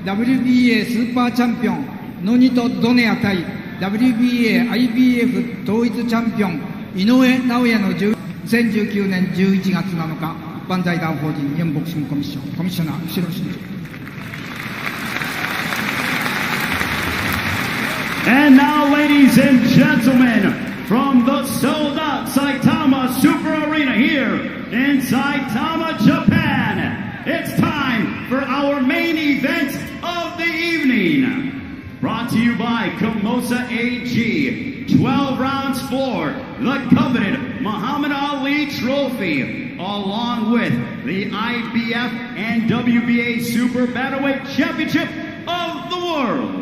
WBA スーパーチャンピオンノニト・ドネア対 WBA IBF 統一チャンピオン井上尚弥の2019年11月7日一般財団法人日本ボクシングコミッションコミッショナー後ろ真司 And now, ladies and gentlemen, from the sold-out Saitama Super Arena here in Saitama, Japan, it's time for our main event of the evening. Brought to you by Komosa AG, 12 rounds for the coveted Muhammad Ali Trophy, along with the IBF and WBA Super Bantamweight Championship of the world.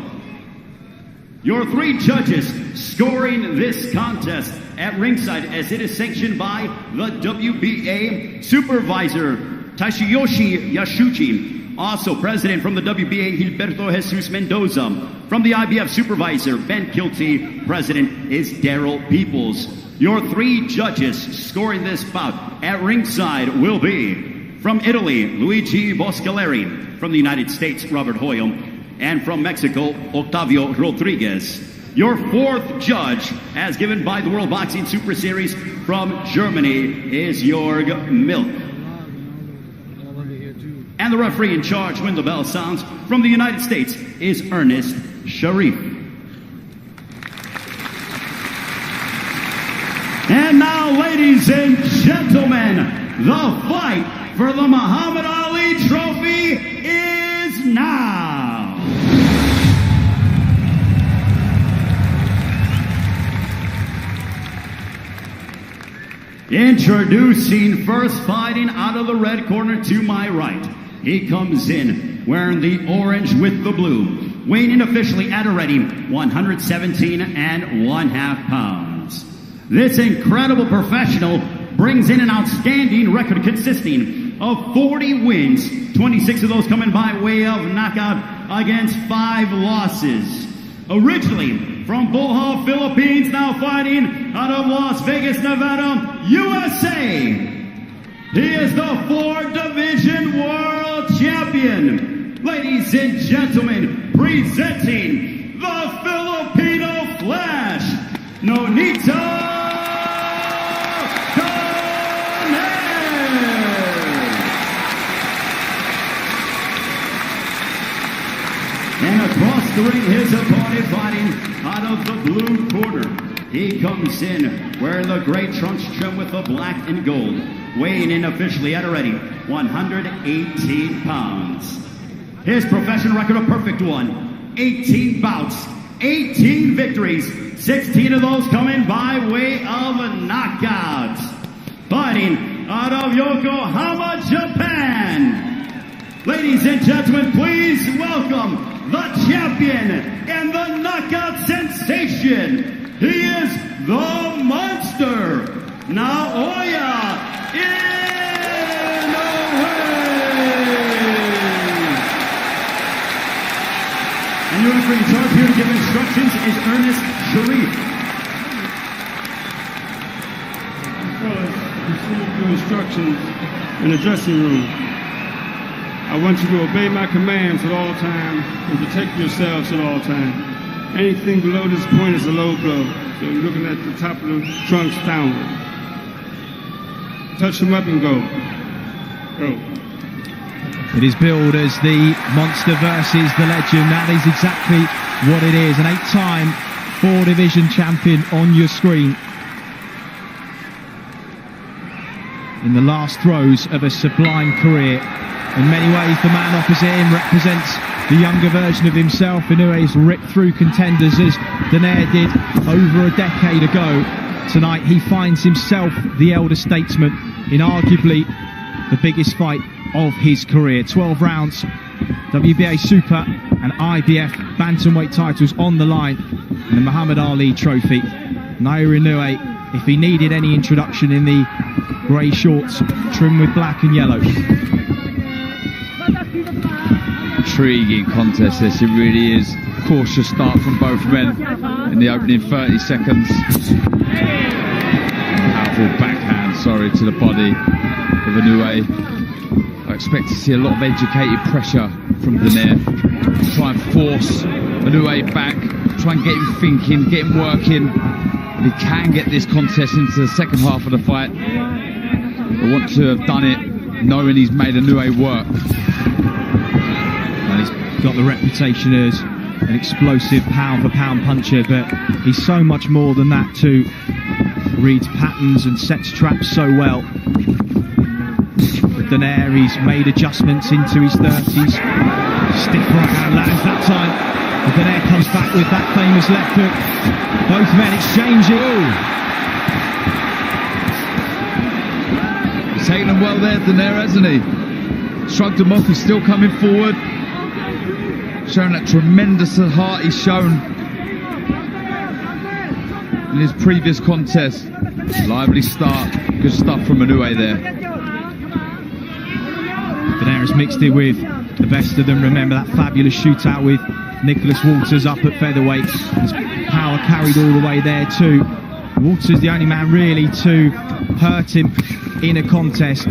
Your three judges scoring this contest at ringside as it is sanctioned by the WBA supervisor Taishiyoshi Yashuchi, also president from the WBA Gilberto Jesus Mendoza, from the IBF supervisor Ben Kilty, president is Daryl Peoples. Your three judges scoring this bout at ringside will be from Italy Luigi Boscaleri, from the United States Robert Hoyle, and from Mexico, Octavio Rodriguez. Your fourth judge, as given by the World Boxing Super Series from Germany, is Jörg Milk. And the referee in charge when the bell sounds from the United States is Ernest Sharif. And now, ladies and gentlemen, the fight for the Muhammad Ali Trophy is now. Introducing first, fighting out of the red corner to my right. He comes in wearing the orange with the blue, weighing in officially at already 117.5 pounds. This incredible professional brings in an outstanding record consisting of 40 wins, 26 of those coming by way of knockout against 5 losses. Originally from Bohol, Philippines, now fighting out of Las Vegas, Nevada, USA. He is the 4-division world champion. Ladies and gentlemen, presenting the Filipino Flash, Nonito And across the ring, his opponent fighting out of the blue corner. He comes in wearing the gray trunks trimmed with the black and gold, weighing in officially at already 118 pounds. His professional record a perfect one, 18 bouts, 18 victories, 16 of those coming by way of knockouts. Fighting out of Yokohama, Japan. Ladies and gentlemen, please welcome the champion and the knockout sensation. He is the monster, Naoya Inoue. And your referee in charge here to give instructions is Ernest Sharif. Fellas, receive your instructions in the dressing room. I want you to obey my commands at all times and protect yourselves at all times. Anything below this point is a low blow. So you're looking at the top of the trunks downward. Touch them up and go. Go. It is billed as the monster versus the legend. That is exactly what it is. An 8-time 4-division champion on your screen. In the last throes of a sublime career. In many ways, the man opposite him represents the younger version of himself. Inoue's ripped through contenders as Donaire did over a decade ago. Tonight, he finds himself the elder statesman in arguably the biggest fight of his career. 12 rounds, WBA Super and IBF Bantamweight titles on the line, and the Muhammad Ali Trophy. Naoya Inoue, if he needed any introduction, in the grey shorts trimmed with black and yellow. Intriguing contest this, it really is. Cautious start from both men in the opening 30 seconds. Powerful backhand, to the body of Inoue. I expect to see a lot of educated pressure from Donaire. try and force Inoue back, try and get him thinking, get him working. If he can get this contest into the second half of the fight, I want to have done it knowing he's made Inoue work. Well, he's got the reputation as an explosive pound-for-pound puncher, but he's so much more than that too. Reads patterns and sets traps so well. With Donaire, he's made adjustments into his 30s. Stiff right hand lands that time. And Donaire comes back with that famous left hook. Both men exchanging. He's taken them well there, Donaire, hasn't he? Shrugged him off, he's still coming forward. Showing that tremendous heart he's shown in his previous contest. Lively start, good stuff from Inoue there. Donaire has mixed it with the best of them. Remember that fabulous shootout with Nicholas Walters up at featherweight. His power carried all the way there too. Walters the only man really to hurt him in a contest.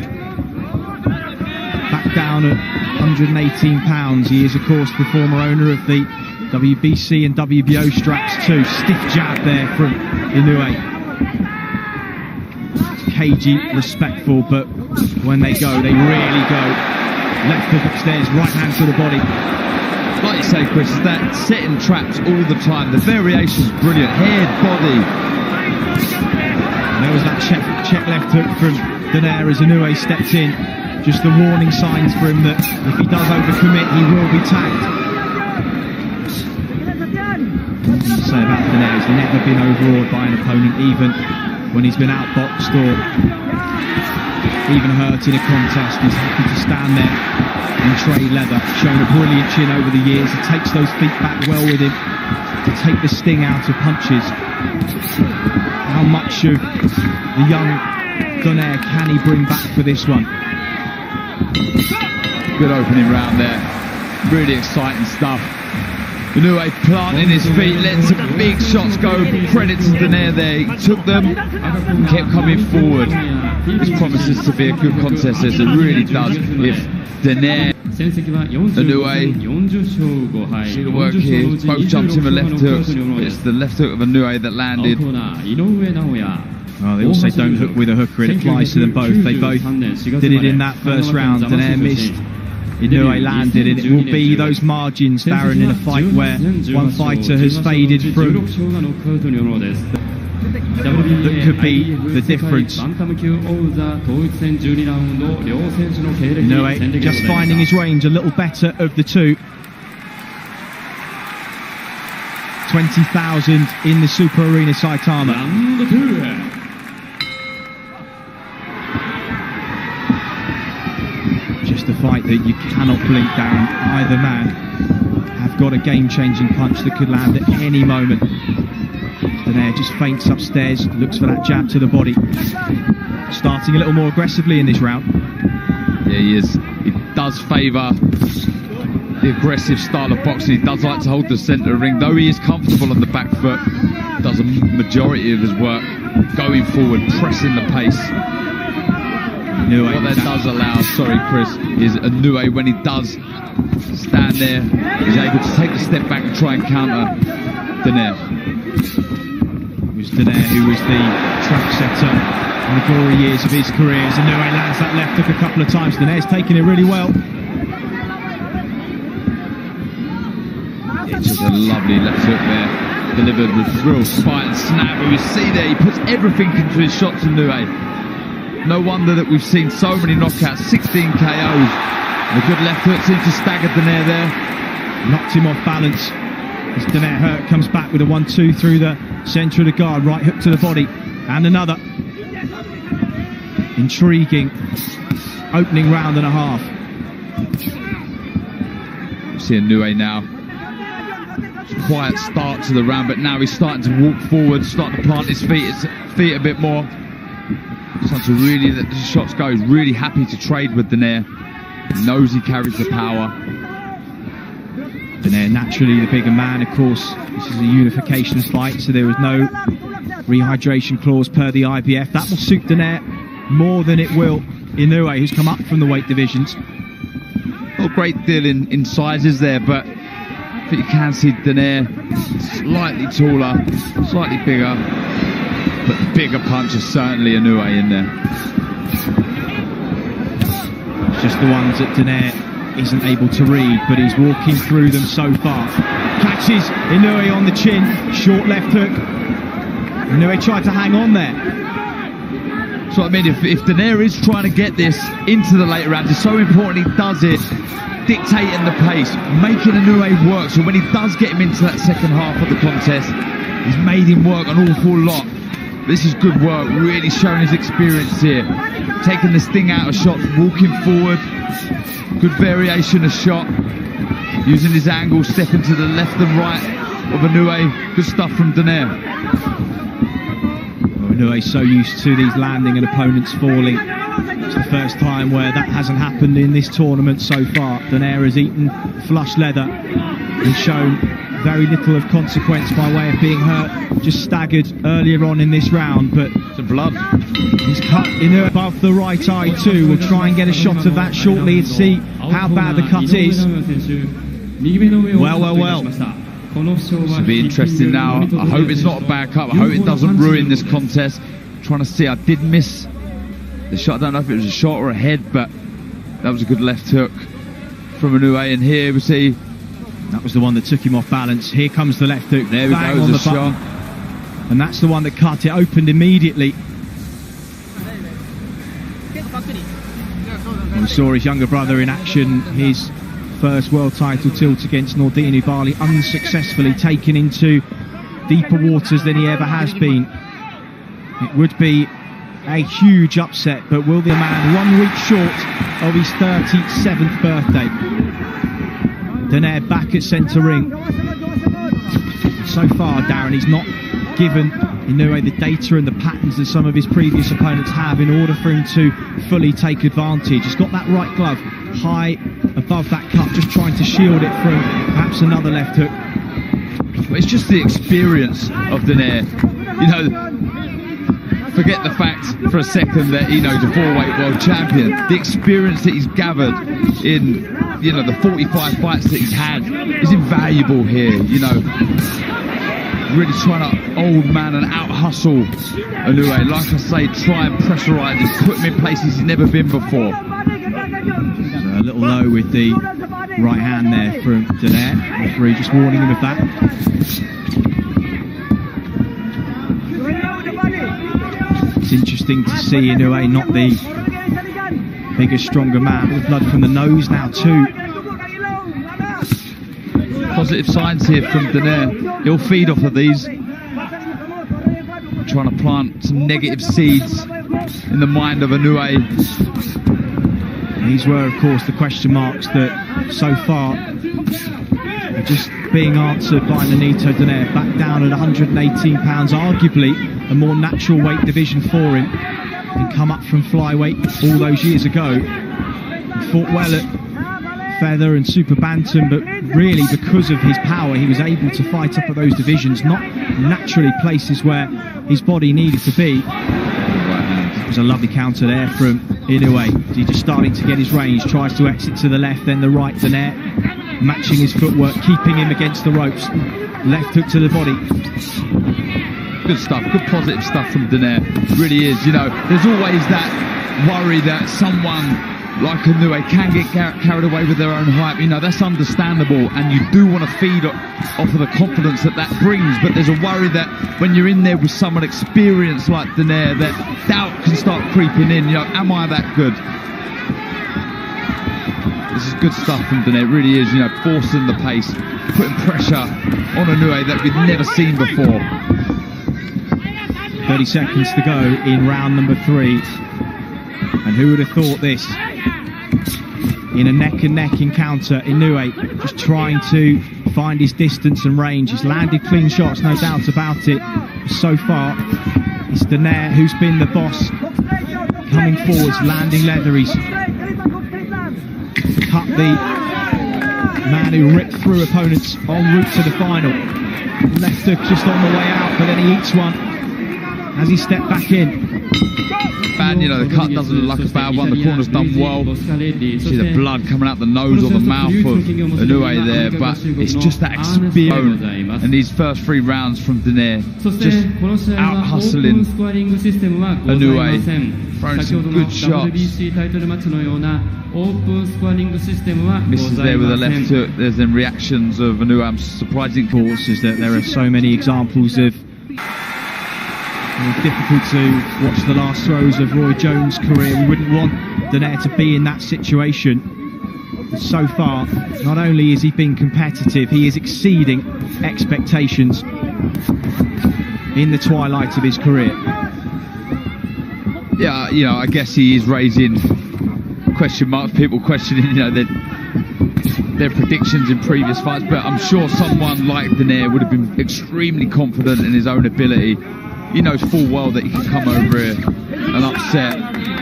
Back down at 118 pounds. He is of course the former owner of the WBC and WBO straps too. Stiff jab there from Inoue. Cagey, respectful, but when they go, they really go. Left hook upstairs, right hand to the body. Like you say, Chris, that setting traps all the time. The variation's brilliant. Head, body. And there was that check left hook from Donaire as Inoue stepped in. Just the warning signs for him that if he does overcommit, he will be tagged. Say about Donaire, he's never been overawed by an opponent, even when he's been outboxed or even hurt in a contest. He's happy to stand there and trade leather. Shown a brilliant chin over the years. He takes those feet back well with him to take the sting out of punches. How much of the young Donaire can he bring back for this one? Good opening round there. Really exciting stuff. Inoue planting his feet, letting some big shots go. Credit to Donaire there. He took them and kept coming forward. This promises to be a good contest, as it really does. If Donaire, Inoue, see the work here. Both jumped in the left hooks. It's the left hook of Inoue that landed. Oh, they all say don't hook with a hooker. It applies to them both. They both did it in that first round. Donaire missed. Inoue landed, and it will be those margins, Darren, in a fight where one fighter has faded from that could be the difference. Inoue just finding his range a little better of the two. 20,000 in the Super Arena Saitama. Just a fight that you cannot blink down. Either man have got a game-changing punch that could land at any moment. Donaire just feints upstairs, looks for that jab to the body. Starting a little more aggressively in this round. Yeah, he is. He does favour the aggressive style of boxing. He does like to hold the centre of the ring, though he is comfortable on the back foot. Does a majority of his work going forward, pressing the pace. What that does allow, sorry Chris, is Inoue, when he does stand there, is able to take a step back and try and counter Donaire. It was Donaire who was the trap setter in the glory years of his career. As Inoue lands that left hook a couple of times. Donaire's taking it really well. It's just a lovely left hook there, delivered with real spite and snap. You see there, he puts everything into his shots, Inoue. No wonder that we've seen so many knockouts, 16 KOs. A good left hook seems to stagger Donaire there. Knocked him off balance. As Donaire hurt, comes back with a 1-2 through the centre of the guard. Right hook to the body. And another. Intriguing opening round and a half. See Inoue now. Quiet start to the round, but now he's starting to walk forward, starting to plant his feet a bit more. Starting to really let the shots go. He's really happy to trade with Donaire. He knows he carries the power. Donaire naturally the bigger man, of course. This is a unification fight, so there was no rehydration clause per the IBF. That will suit Donaire more than it will Inoue, who's come up from the weight divisions. Not a great deal in sizes there, but But you can see Donaire slightly taller, slightly bigger, but the bigger punch is certainly Inoue in there. Just the ones that Donaire isn't able to read, but he's walking through them so far. Catches Inoue on the chin, short left hook. Inoue tried to hang on there. So I mean, if Donaire is trying to get this into the later rounds, it's so important he does it, dictating the pace, making Inoue work, so when he does get him into that second half of the contest, he's made him work an awful lot. This is good work, really showing his experience here. Taking the sting out of shots, walking forward, good variation of shot, using his angle, stepping to the left and right of Inoue. Good stuff from Donaire. Inoue's so used to these landing and opponents falling. It's the first time where that hasn't happened in this tournament so far. Donaire has eaten flush leather and shown very little of consequence by way of being hurt. Just staggered earlier on in this round, but some blood. He's cut Inoue above the right eye too. We'll try and get a shot of that shortly and see how bad the cut is. Well. This will be interesting now. I hope it's not a bad cut. I hope it doesn't ruin this contest. I'm trying to see, I did miss the shot. I don't know if it was a shot or a head, but that was a good left hook from Inoue. And here we see that was the one that took him off balance. Here comes the left hook. There we go, on the shot. And that's the one that cut it. Opened immediately. We saw his younger brother in action. His first world title tilt against Nordin Ubali, unsuccessfully taken into deeper waters than he ever has been. It would be a huge upset, but will the man 1 week short of his 37th birthday? Donaire back at centre ring. So far, Darren, he's not given Inoue the data and the patterns that some of his previous opponents have in order for him to fully take advantage. He's got that right glove high above that cut, just trying to shield it from perhaps another left hook. But it's just the experience of Donaire. You know, forget the fact for a second that he's a four-weight world champion. The experience that he's gathered in, the 45 fights that he's had is invaluable here. Really trying to old man and out-hustle Inoue. Like I say, try and pressurise him, put him in places he's never been before. So a little low with the right hand there from Donaire. Referee just warning him of that. It's interesting to see Inoue, not the bigger, stronger man, with blood from the nose now too. Positive signs here from Donaire. He'll feed off of these. Trying to plant some negative seeds in the mind of Inoue. These were, of course, the question marks that so far are just being answered by Nonito Donaire. Back down at 118 pounds, arguably a more natural weight division for him. And come up from flyweight all those years ago. He fought well at feather and super bantam, but really because of his power he was able to fight up at those divisions, not naturally places where his body needed to be. It was a lovely counter there from Inoue. He's just starting to get his range, tries to exit to the left, then the right. Donaire matching his footwork, keeping him against the ropes. Left hook to the body. Good stuff, good positive stuff from Donaire. Really is. There's always that worry that someone like Inoue can get carried away with their own hype. That's understandable, and you do want to feed off of the confidence that brings, but there's a worry that when you're in there with someone experienced like Donaire, that doubt can start creeping in. Am I that good? This is good stuff from Donaire. It really is, forcing the pace, putting pressure on Inoue that we've never seen before. 30 seconds to go in round number 3. And who would have thought this? In a neck-and-neck encounter, Inoue just trying to find his distance and range. He's landed clean shots, no doubt about it. So far, it's Donaire who's been the boss. Coming forwards, landing leather. He's cut the man who ripped through opponents en route to the final. Left hook just on the way out, but then he eats one. Has he stepped back in? Bad, you know, the cut doesn't look like a bad one. The corner's done well. See the blood coming out the nose or the mouth of Inoue there, but it's just that experience. And these first 3 rounds from Donaire, just out hustling Inoue, throwing some good shots. Misses there with a left hook. There's then reactions of Inoue. I'm surprising course is that there are so many examples of. Difficult to watch the last throws of Roy Jones' career. We wouldn't want Donaire to be in that situation. But so far, not only is he being competitive, he is exceeding expectations in the twilight of his career. Yeah, you know, I guess he is raising question marks, people questioning, you know, their predictions in previous fights, but I'm sure someone like Donaire would have been extremely confident in his own ability. He knows full well that he can come over here and upset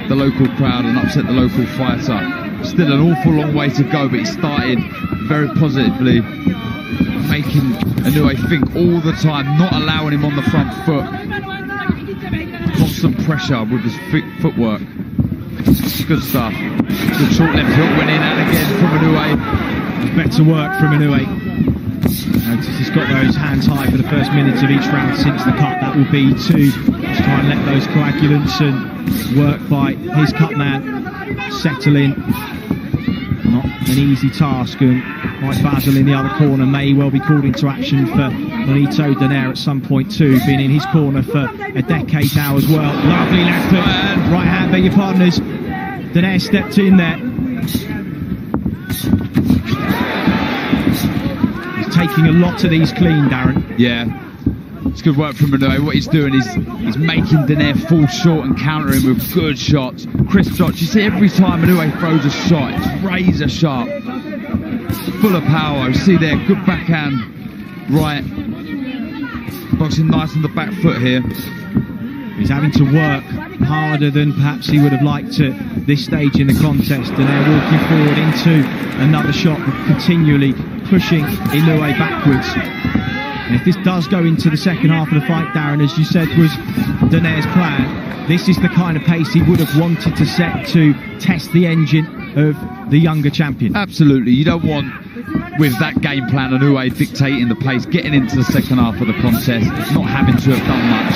the local crowd and upset the local fighter. Still an awful long way to go, but he started very positively, making Inoue think all the time, not allowing him on the front foot. Constant pressure with his footwork. Good stuff. Good short left hook went in and again from Inoue. Better work from Inoue. Notice he's got those hands high for the first minutes of each round since the cut. That will be to try and let those coagulants and work by his cut man settle in. Not an easy task, and Mike Basil in the other corner may well be called into action for Nonito Donaire at some point too. Been in his corner for a decade now as well. Lovely left hook, right hand, beg your pardoners. Donaire stepped in there. Taking a lot of these clean, Darren. Yeah, it's good work from Inoue. What he's doing is he's making Donaire fall short and countering with good shots, crisp shots. You see every time Inoue throws a shot, it's razor sharp, full of power. You see there, good backhand, right, boxing nice on the back foot here. He's having to work harder than perhaps he would have liked at this stage in the contest. Donaire walking forward into another shot, continually pushing Inoue backwards. And if this does go into the second half of the fight, Darren, as you said was Donaire's plan, this is the kind of pace he would have wanted to set to test the engine of the younger champion. Absolutely, you don't want, with that game plan, Inoue dictating the pace, getting into the second half of the contest, not having to have done much.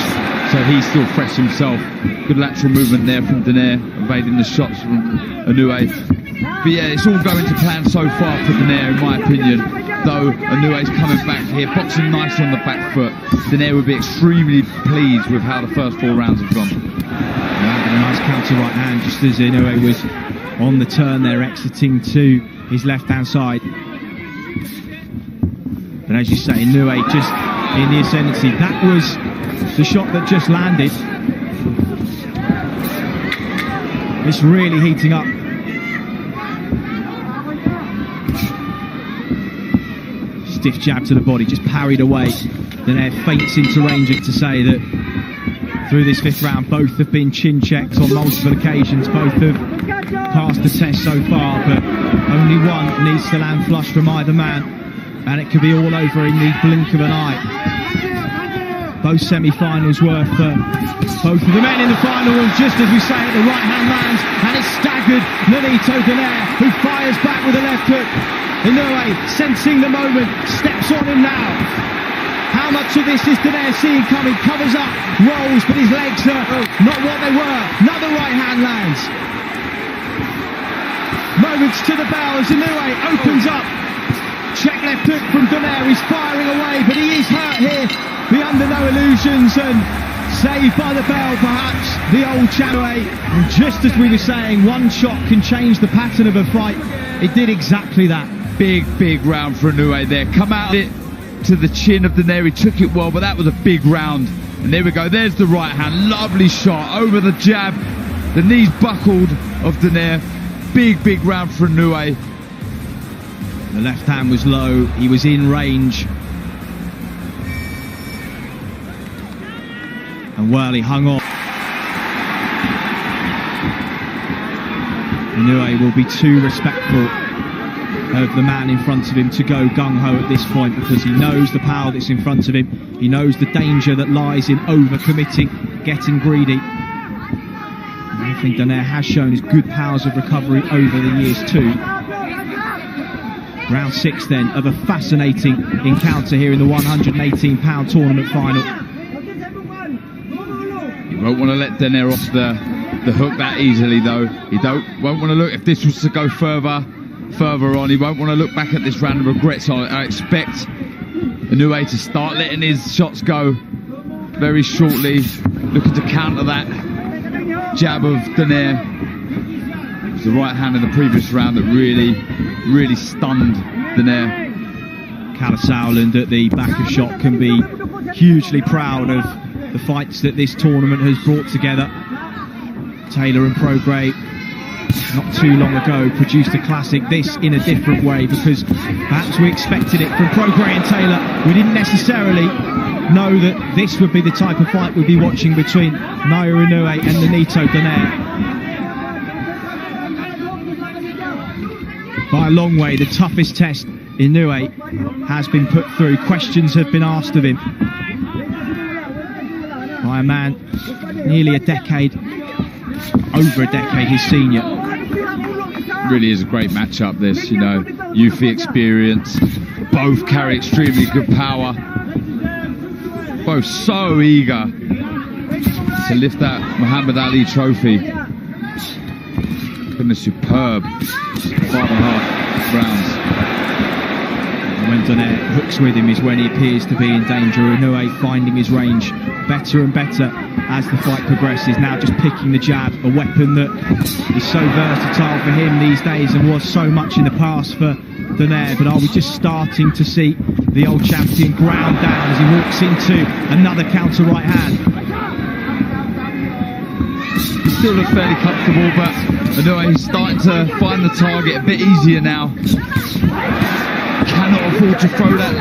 So he's still fresh himself. Good lateral movement there from Donaire, evading the shots from Inoue. But yeah, it's all going to plan so far for Donaire, in my opinion. Though Inoue's coming back here, boxing nice on the back foot. Donaire would be extremely pleased with how the first 4 rounds have gone. Landed a nice counter right hand just as Inoue was on the turn there, exiting to his left-hand side. But as you say, Inoue just in the ascendancy. That was the shot that just landed. It's really heating up. Stiff jab to the body, just parried away. Donaire feints into range to say that through this 5th round, both have been chin checked on multiple occasions. Both have passed the test so far, but only one needs to land flush from either man, and it could be all over in the blink of an eye. Both semi-finals were for both of the men in the final, and just as we say it, the right hand lands, and it's staggered Nonito Donaire, who fires back with a left hook. Inoue, sensing the moment, steps on him now. How much of this is Donaire seeing coming? Covers up, rolls, but his legs are not what they were. Another right hand lands. Moments to the bell as Inoue opens up. Check left hook from Donaire, he's firing away, but he is hurt here. Be under no illusions, and saved by the bell, perhaps, the old Inoue. And just as we were saying, one shot can change the pattern of a fight. It did exactly that. Big round for Inoue there. Come out it to the chin of Donaire. He took it well, but that was a big round. And there we go. There's the right hand. Lovely shot over the jab. The knees buckled of Donaire. Big round for Inoue. The left hand was low. He was in range. And well, he hung on. Inoue will be too respectful of the man in front of him to go gung-ho at this point, because he knows the power that's in front of him. He knows the danger that lies in over-committing, getting greedy. And I think Donaire has shown his good powers of recovery over the years too. Round 6 then of a fascinating encounter here in the £118 tournament final. He won't want to let Donaire off the hook that easily though. He won't want to look, if this was to go further on, he won't want to look back at this round and regret. So I expect Inoue to start letting his shots go very shortly, looking to counter that jab of Donaire. It was the right hand in the previous round that really stunned Donaire. Callum Sowland at the back of shot can be hugely proud of the fights that this tournament has brought together. Taylor and Prograis, not too long ago, produced a classic, this in a different way, because perhaps we expected it from Prograis and Taylor. We didn't necessarily know that this would be the type of fight we'd be watching between Naoya Inoue and Nonito Donaire. By a long way, the toughest test Inoue has been put through. Questions have been asked of him by a man nearly a decade, over a decade his senior. Really is a great matchup this, you know, youthly experience, both carry extremely good power, both so eager to lift that Muhammad Ali trophy. Been a superb 5.5 rounds. When Donaire hooks with him is when he appears to be in danger. Inoue finding his range better and better as the fight progresses. Now just picking the jab, a weapon that is so versatile for him these days and was so much in the past for Donaire. But are we just starting to see the old champion ground down as he walks into another counter right hand? Still looks fairly comfortable, but Inoue is starting to find the target a bit easier now. Cannot afford to throw that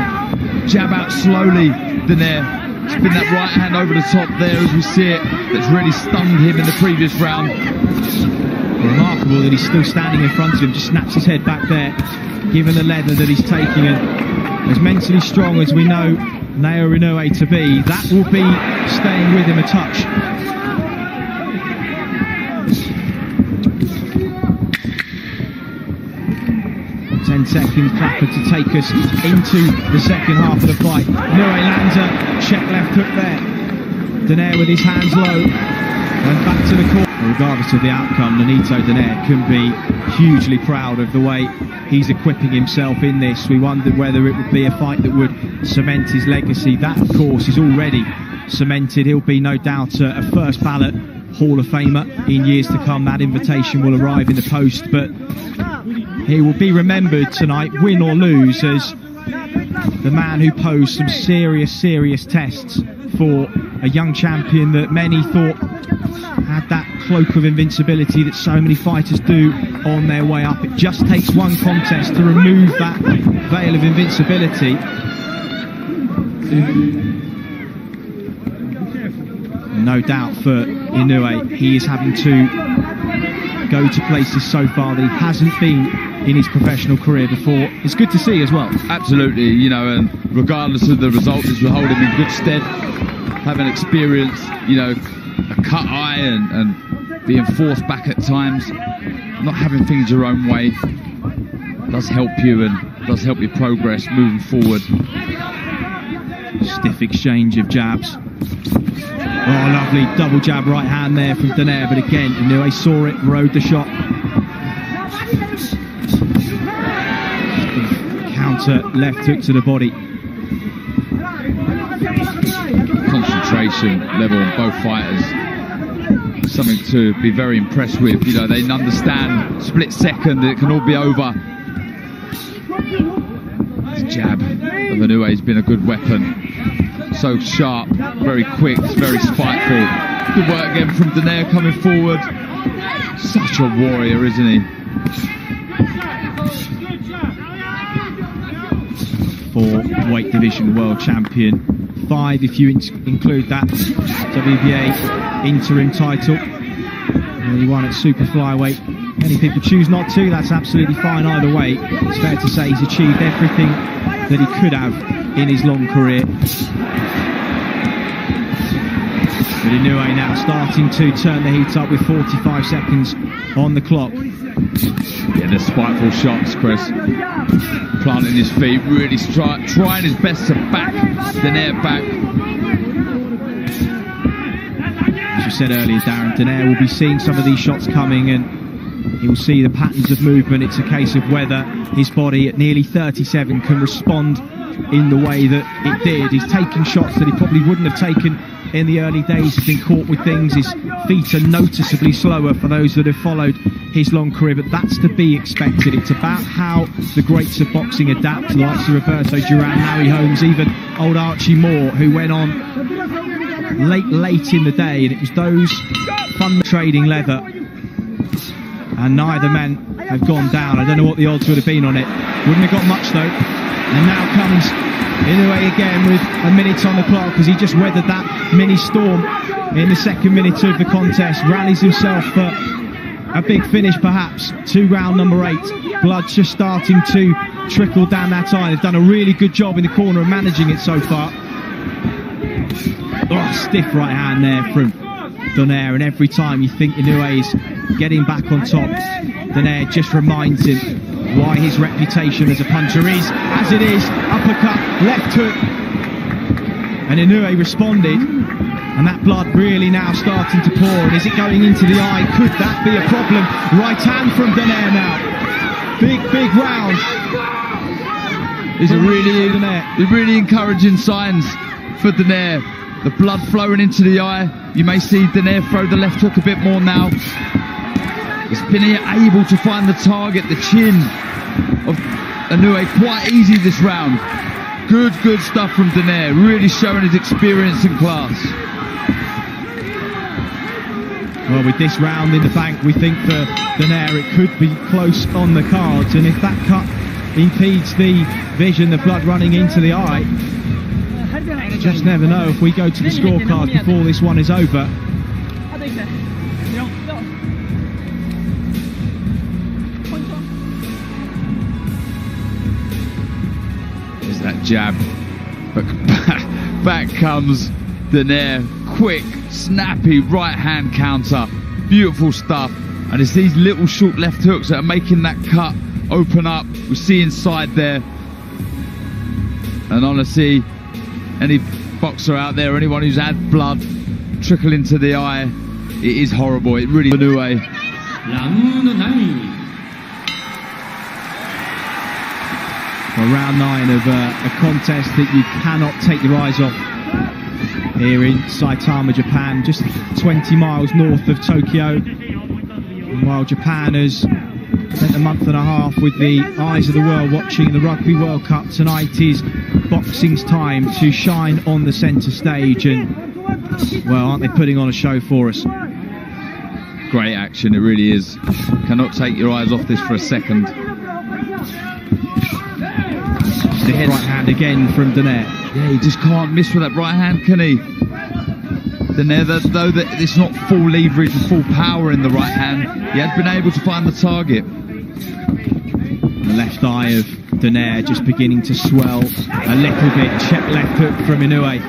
jab out slowly, Donaire. Spin that right hand over the top there as we see it. That's really stunned him in the previous round. Remarkable that he's still standing in front of him, just snaps his head back there, given the leather that he's taking. And as mentally strong as we know Naoya Inoue to be, that will be staying with him a touch. 10 seconds clapper to take us into the second half of the fight. Inoue lands a check left hook there. Donaire with his hands low and back to the court. Regardless of the outcome, Nonito Donaire can be hugely proud of the way he's equipping himself in this. We wondered whether it would be a fight that would cement his legacy. That, of course, is already cemented. He'll be no doubt a first ballot Hall of Famer in years to come. That invitation will arrive in the post, but he will be remembered tonight, win or lose, as the man who posed some serious tests for a young champion that many thought had that cloak of invincibility that so many fighters do on their way up. It just takes one contest to remove that veil of invincibility. No doubt for Inoue, he is having to go to places so far that he hasn't been in his professional career before. It's good to see as well. Absolutely, you know, and regardless of the result, this will hold him in good stead. Having experienced, you know, a cut eye and being forced back at times, not having things your own way does help you and does help you progress moving forward. Stiff exchange of jabs. Oh, lovely double jab right hand there from Donaire, but again, Inoue saw it, rode the shot. Counter left hook to the body. Concentration level on both fighters. Something to be very impressed with. You know, they understand split second, it can all be over. This jab of Inoue has been a good weapon. So sharp, very quick, very spiteful. Good work again from Donaire coming forward. Such a warrior, isn't he? 4 weight division world champion, 5 if you include that WBA interim title. And he won at super flyweight Many people choose not to, that's absolutely fine either way. It's fair to say he's achieved everything that he could have in his long career. But Inoue now starting to turn the heat up with 45 seconds on the clock. Yeah, the spiteful shots, Chris. Planting his feet, really trying his best to back Donaire back. As you said earlier, Darren, Donaire will be seeing some of these shots coming and he will see the patterns of movement. It's a case of whether his body at nearly 37 can respond in the way that it did. He's taking shots that he probably wouldn't have taken in the early days. He's been caught with things. His feet are noticeably slower for those that have followed his long career, but that's to be expected. It's about how the greats of boxing adapt, the likes of Roberto Duran, Harry Holmes, even old Archie Moore, who went on late in the day, and it was those fun trading leather, and neither men have gone down. I don't know what the odds would have been on it. Wouldn't have got much though. And now comes Inoue again with a minute on the clock as he just weathered that mini storm in the second minute of the contest. Rallies himself for a big finish perhaps to round number 8. Blood just starting to trickle down that eye. They've done a really good job in the corner of managing it so far. Oh, stiff right hand there from Donaire, and every time you think Inoue is getting back on top, Donaire just reminds him why his reputation as a puncher is as it is. Uppercut, left hook, and Inoue responded, and that blood really now starting to pour. And is it going into the eye? Could that be a problem? Right hand from Donaire now. Big round. These are really encouraging signs for Donaire. The blood flowing into the eye. You may see Donaire throw the left hook a bit more now. He's been able to find the target, the chin of Inoue quite easy this round. Good stuff from Donaire, really showing his experience and class. Well, with this round in the bank, we think for Donaire it could be close on the cards, and if that cut impedes the vision, the blood running into the eye, just never know if we go to the scorecard before this one is over. There's that jab, but back comes Donaire. Quick, snappy right hand counter. Beautiful stuff. And it's these little short left hooks that are making that cut open up. We see inside there. And honestly, any boxer out there, anyone who's had blood trickle into the eye, it is horrible. It really Inoue. Well, round 9 of a contest that you cannot take your eyes off here in Saitama, Japan, just 20 miles north of Tokyo. And while Japan has spent a month and a half with the eyes of the world watching the Rugby World Cup, tonight is boxing's time to shine on the centre stage, and well, aren't they putting on a show for us? Great action, it really is. Cannot take your eyes off this for a second. The right hand again from Donaire. Yeah, he just can't miss with that right hand, can he? Donaire, though that it's not full leverage and full power in the right hand, he has been able to find the target. The left eye of Donaire just beginning to swell a little bit. Check left hook from Inoue.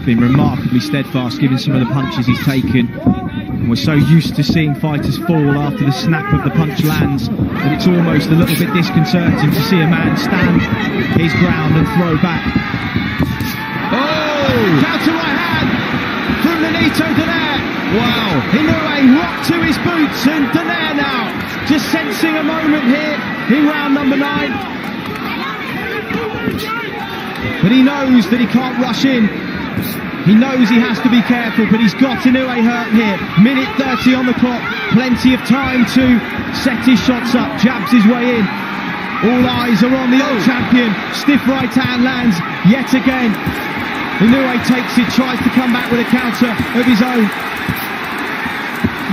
Been remarkably steadfast given some of the punches he's taken. And we're so used to seeing fighters fall after the snap of the punch lands that it's almost a little bit disconcerting to see a man stand his ground and throw back. Oh! Counter right hand from Nonito Donaire. Wow! Inoue rocked to his boots, and Donaire now just sensing a moment here in round number 9. But he knows that he can't rush in. He knows he has to be careful, but he's got Inoue hurt here. Minute 30 on the clock, plenty of time to set his shots up, jabs his way in. All eyes are on the old champion. Stiff right hand lands yet again. Inoue takes it, tries to come back with a counter of his own.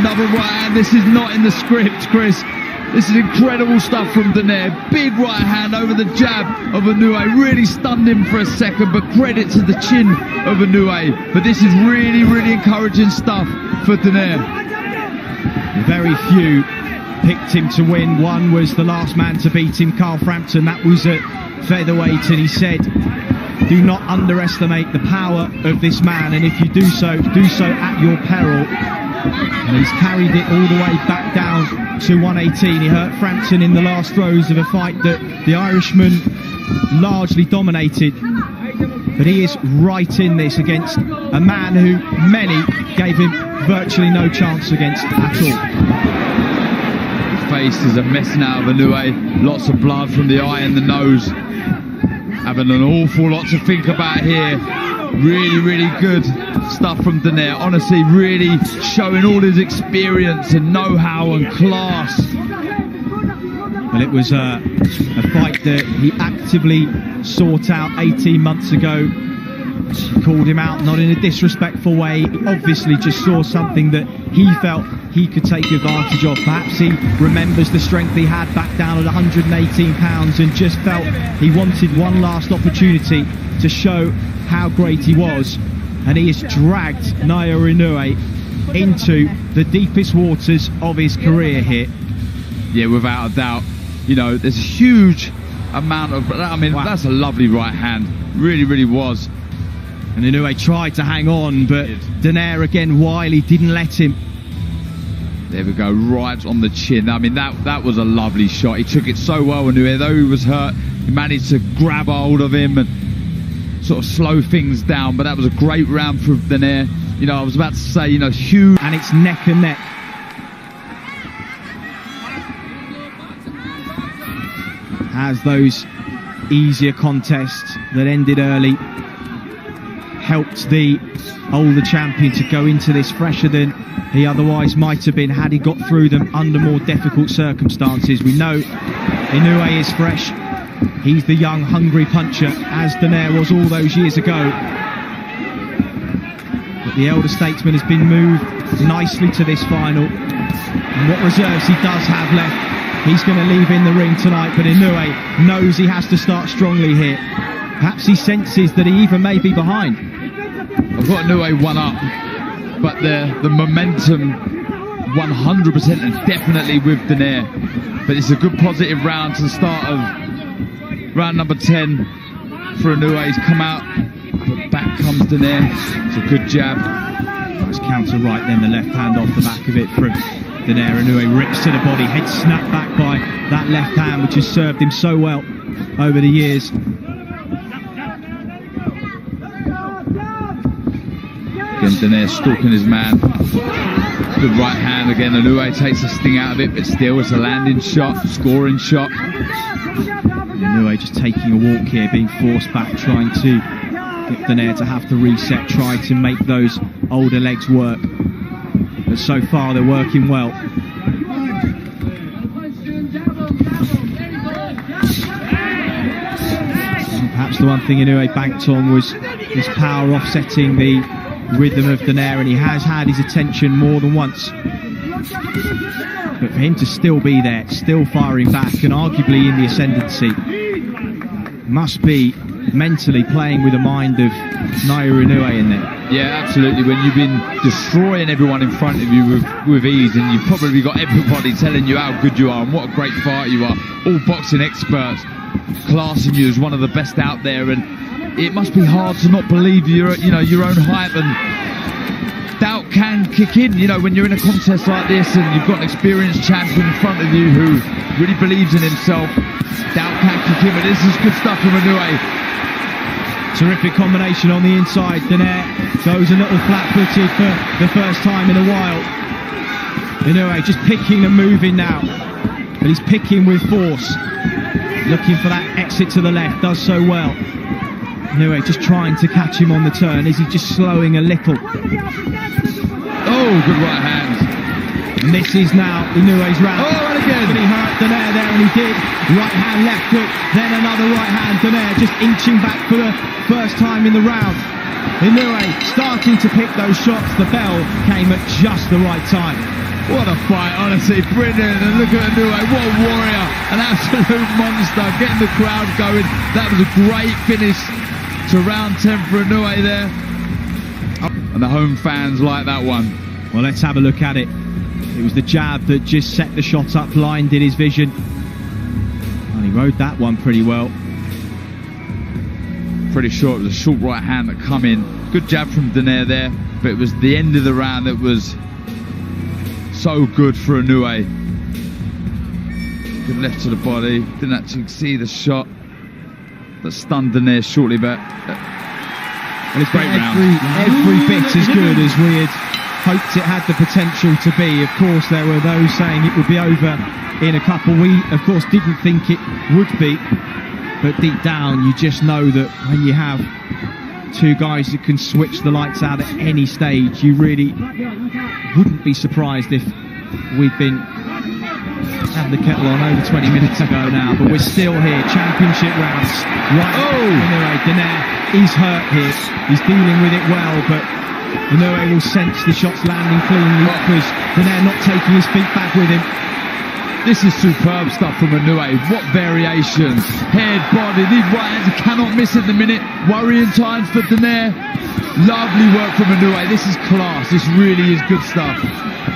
Another right hand. This is not in the script, Chris. This is incredible stuff from Donaire. Big right hand over the jab of Inoue. Really stunned him for a second, but credit to the chin of Inoue. But this is really, really encouraging stuff for Donaire. Very few picked him to win. One was the last man to beat him, Carl Frampton. That was at featherweight, and he said, do not underestimate the power of this man, and if you do so at your peril. And he's carried it all the way back down to 118. He hurt Frampton in the last throws of a fight that the Irishman largely dominated. But he is right in this against a man who many gave him virtually no chance against at all. His face is a mess now of Inoue. Lots of blood from the eye and the nose. Having an awful lot to think about here. Really, really good stuff from Donaire. Honestly, really showing all his experience and know-how and class. Well, it was a fight that he actively sought out 18 months ago. Called him out, not in a disrespectful way. He obviously just saw something that he felt he could take advantage of. Perhaps he remembers the strength he had back down at 118 pounds and just felt he wanted one last opportunity to show how great he was. And he has dragged Naoya Inoue into the deepest waters of his career here. Yeah, without a doubt. You know, there's a huge amount of... I mean, wow. That's a lovely right hand. Really, really was. And Inoue tried to hang on, but Donaire again wily, didn't let him. There we go, right on the chin. I mean, that was a lovely shot. He took it so well, Inoue. Though he was hurt, he managed to grab hold of him and sort of slow things down. But that was a great round for Donaire. You know, I was about to say, you know, huge. And it's neck and neck. As those easier contests that ended early helped the older champion to go into this fresher than he otherwise might have been had he got through them under more difficult circumstances. We know Inoue is fresh. He's the young, hungry puncher, as Donaire was all those years ago. But the elder statesman has been moved nicely to this final. And what reserves he does have left, he's going to leave in the ring tonight. But Inoue knows he has to start strongly here. Perhaps he senses that he even may be behind. I've got Inoue one up, but the momentum 100% and definitely with Donaire. But it's a good positive round to the start of round number 10 for Inoue. He's come out, but back comes Donaire. It's a good jab. Nice counter right, then the left hand off the back of it from Donaire. Inoue rips to the body, head snapped back by that left hand, which has served him so well over the years. Again, Donaire stalking his man. Good right hand again. Inoue takes the sting out of it, but still it's a landing shot, scoring shot. Inoue just taking a walk here, being forced back, trying to get Donaire to have to reset, try to make those older legs work. But so far they're working well. And perhaps the one thing Inoue banked on was his power offsetting the rhythm of Donaire, and he has had his attention more than once. But for him to still be there, still firing back, and arguably in the ascendancy, must be mentally playing with the mind of Naoya Inoue in there. Yeah, absolutely. When you've been destroying everyone in front of you with ease, and you've probably got everybody telling you how good you are and what a great fighter you are, all boxing experts classing you as one of the best out there, and it must be hard to not believe your own hype, and doubt can kick in, you know, when you're in a contest like this and you've got an experienced champion in front of you who really believes in himself. Doubt can kick in, but this is good stuff from Inoue. Terrific combination on the inside. Donaire goes a little flat-footed for the first time in a while. Inoue just picking and moving now, but he's picking with force, looking for that exit to the left, does so well. Inoue just trying to catch him on the turn. Is he just slowing a little? Oh, good right hand. And this is now Inoue's round. Oh, and again. But he hurt Donaire there, and he did. Right hand, left hook, then another right hand. Donaire just inching back for the first time in the round. Inoue starting to pick those shots. The bell came at just the right time. What a fight, honestly, brilliant. And look at Inoue, what a warrior, an absolute monster, getting the crowd going. That was a great finish to round 10 for Inoue there. And the home fans like that one. Well, let's have a look at it. It was the jab that just set the shot up, blinded his vision. And he rode that one pretty well. Pretty sure it was a short right hand that come in. Good jab from Donaire there, but it was the end of the round that was so good for Inoue. Good left to the body, didn't actually see the shot that stunned Donaire shortly, but and it's great round. Every bit as good as we had hoped it had the potential to be. Of course, there were those saying it would be over in a couple. We, of course, didn't think it would be, but deep down, you just know that when you have two guys that can switch the lights out at any stage, you really wouldn't be surprised if we'd been having the kettle on over 20 minutes ago now, but we're still here, championship rounds. Right, Anyway, Donaire, he's hurt here, he's dealing with it well, but Inoue will sense the shots landing cleanly because Donaire not taking his feet back with him. This is superb stuff from Inoue. What variations. Head, body, these right hands, he cannot miss at the minute. Worrying times for Donaire. Lovely work from Inoue. This is class. This really is good stuff.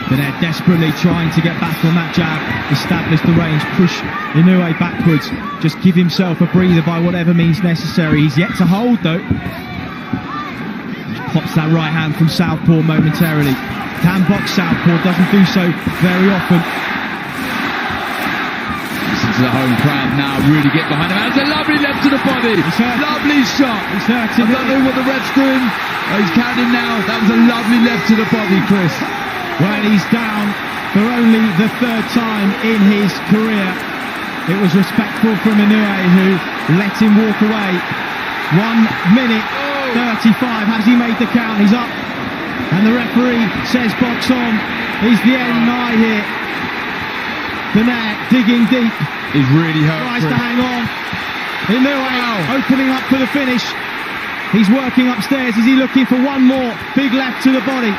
Donaire desperately trying to get back on that jab, establish the range, push Inoue backwards, just give himself a breather by whatever means necessary. He's yet to hold though. Pops that right hand from southpaw momentarily. Can box southpaw, doesn't do so very often. To the home crowd now, really get behind him. That's a lovely left to the body. Lovely shot. He's hurting. I don't know what the ref's doing. Oh, he's counting now. That was a lovely left to the body, Chris. Well, he's down for only the third time in his career. It was respectful from Inoue, who let him walk away. 1 minute 35. Has he made the count? He's up. And the referee says box on. Is the end nigh here? Donaire digging deep. He's really hurt. Tries to hang on. Inoue opening up for the finish. He's working upstairs. Is he looking for one more big left to the body?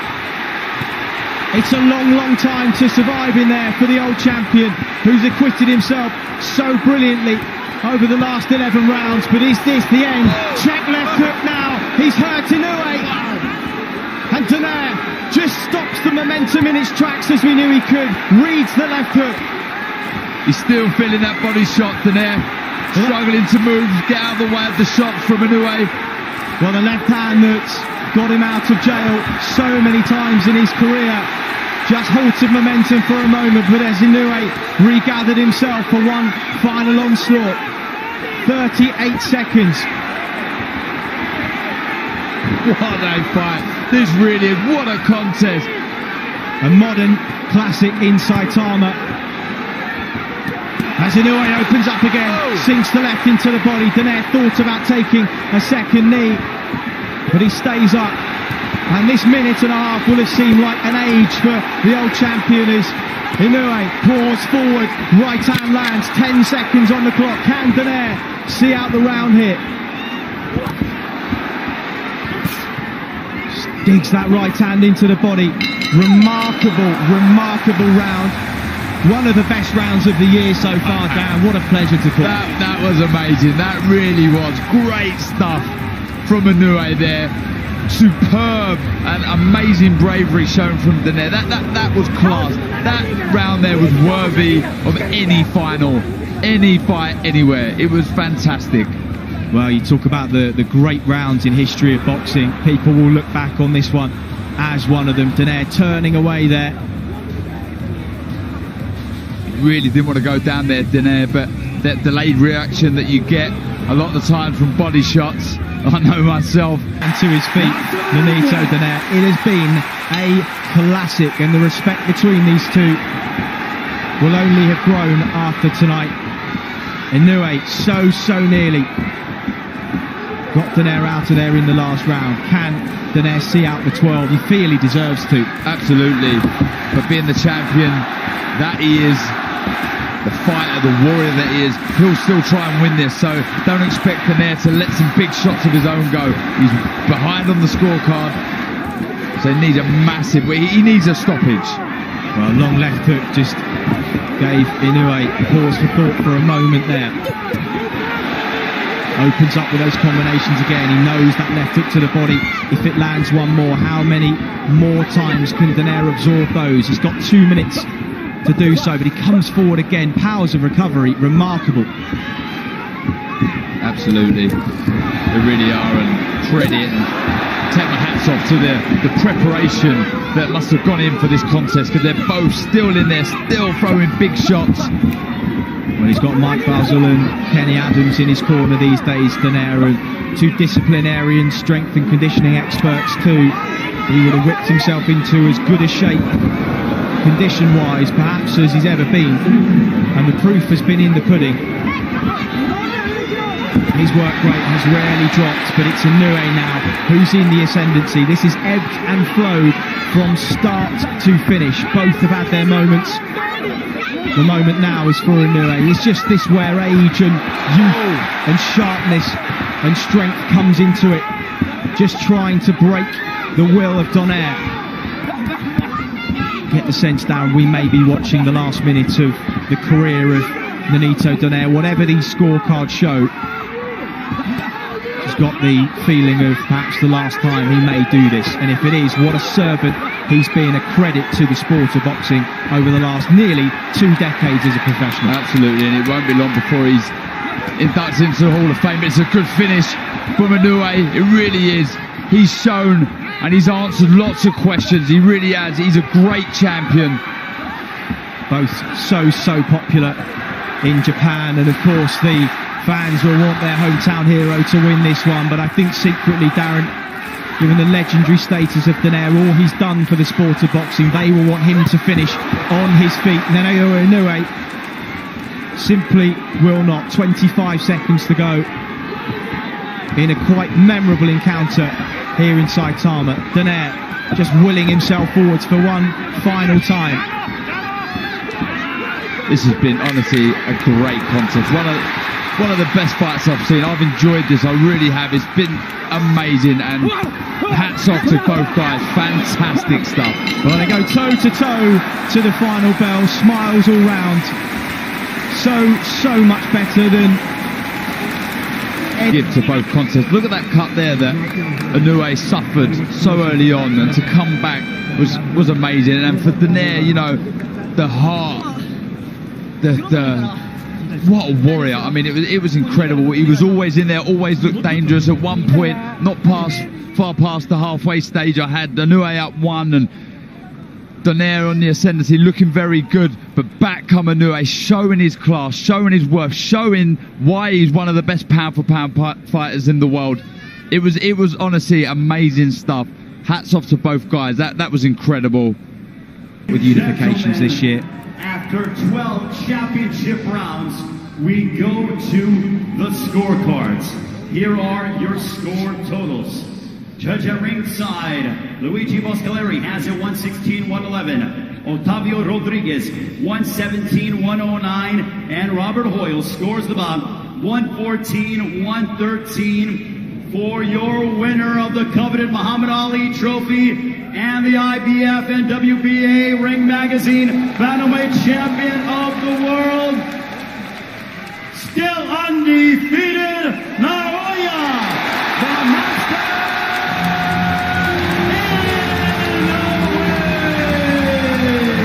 It's a long, long time to survive in there for the old champion, who's acquitted himself so brilliantly over the last 11 rounds. But is this the end? Check left hook now. He's hurt Inoue. And Donaire just stops the momentum in its tracks as we knew he could. Reads the left hook. He's still feeling that body shot, Donaire. Struggling to move, get out of the way of the shot from Inoue. Well, the left hand that's got him out of jail so many times in his career just halted momentum for a moment, but as Inoue regathered himself for one final onslaught. 38 seconds. What a fight. This really is, what a contest. A modern classic in Saitama. As Inoue opens up again, sinks the left into the body. Donaire thought about taking a second knee, but he stays up. And this minute and a half will have seemed like an age for the old champion as Inoue pours forward, right hand lands, 10 seconds on the clock. Can Donaire see out the round here? Digs that right hand into the body. Remarkable, remarkable round. One of the best rounds of the year so far, Dan. What a pleasure to call. That was amazing. That really was great stuff from Inoue there. Superb and amazing bravery shown from Donaire. That was class. That round there was worthy of any final, any fight, anywhere. It was fantastic. Well, you talk about the great rounds in history of boxing. People will look back on this one as one of them. Donaire turning away there. Really didn't want to go down there, Donaire, but that delayed reaction that you get a lot of the time from body shots, I know myself. And to his feet, Nonito Donaire. It has been a classic, and the respect between these two will only have grown after tonight. Inoue so nearly got Donaire out of there in the last round. Can Donaire see out the 12? You feel he deserves to. Absolutely. But being the champion that he is, the fighter, the warrior that he is, he'll still try and win this. So don't expect Donaire to let some big shots of his own go. He's behind on the scorecard. So he needs a massive, he needs a stoppage. Well, long left hook just gave Inoue pause for thought for a moment there. Opens up with those combinations again. He knows that left hook to the body. If it lands one more, how many more times can Donaire absorb those? He's got 2 minutes to do so, but he comes forward again. Powers of recovery, remarkable. Absolutely, they really are, and credit and take my hats off to the preparation that must have gone in for this contest, because they're both still in there, still throwing big shots. Well, he's got Mike Basil and Kenny Adams in his corner these days, Donaire, and 2 disciplinarian strength and conditioning experts too. He would have whipped himself into as good a shape, condition-wise, perhaps as he's ever been, and the proof has been in the pudding. His work rate has rarely dropped, but it's Inoue now who's in the ascendancy. This is ebbed and flowed from start to finish. Both have had their moments. The moment now is for Inoue. It's just this where age and youth and sharpness and strength comes into it. Just trying to break the will of Donaire. Get the sense down we may be watching the last minute of the career of Nonito Donaire. Whatever these scorecards show, he's got the feeling of perhaps the last time he may do this, and if it is, what a servant he's been, a credit to the sport of boxing over the last nearly 2 decades as a professional. Absolutely, and it won't be long before he's inducted into the Hall of Fame. It's a good finish from Inoue, it really is. He's shown and he's answered lots of questions, he really has. He's a great champion. Both so popular in Japan, and of course the fans will want their hometown hero to win this one, but I think secretly, Darren, given the legendary status of Donaire, all he's done for the sport of boxing, they will want him to finish on his feet. Naoya Inoue simply will not. 25 seconds to go in a quite memorable encounter here in Saitama. Donaire just willing himself forwards for one final time. This has been honestly a great contest. One of the best fights I've seen. I've enjoyed this, I really have. It's been amazing, and hats off to both guys. Fantastic stuff. Well, they go toe to toe to the final bell. Smiles all round. So much better than give to both contests. Look at that cut there that Inoue suffered so early on, and to come back was amazing. And for Donaire, you know, the heart, what a warrior. I mean, it was incredible. He was always in there, always looked dangerous. At one point, not far past the halfway stage, I had Inoue up 1 and Donaire on the ascendancy, looking very good. But back come Inoue, showing his class, showing his worth, showing why he's one of the best pound-for-pound fighters in the world. It was honestly amazing stuff. Hats off to both guys. That was incredible. With unifications this year. After 12 championship rounds, we go to the scorecards. Here are your score totals. Judge at ringside, Luigi Boscaleri has it 116-111. Otavio Rodriguez, 117-109. And Robert Hoyle scores the bout, 114-113. For your winner of the coveted Muhammad Ali Trophy and the IBF and WBA Ring Magazine Bantamweight Champion of the World, still undefeated,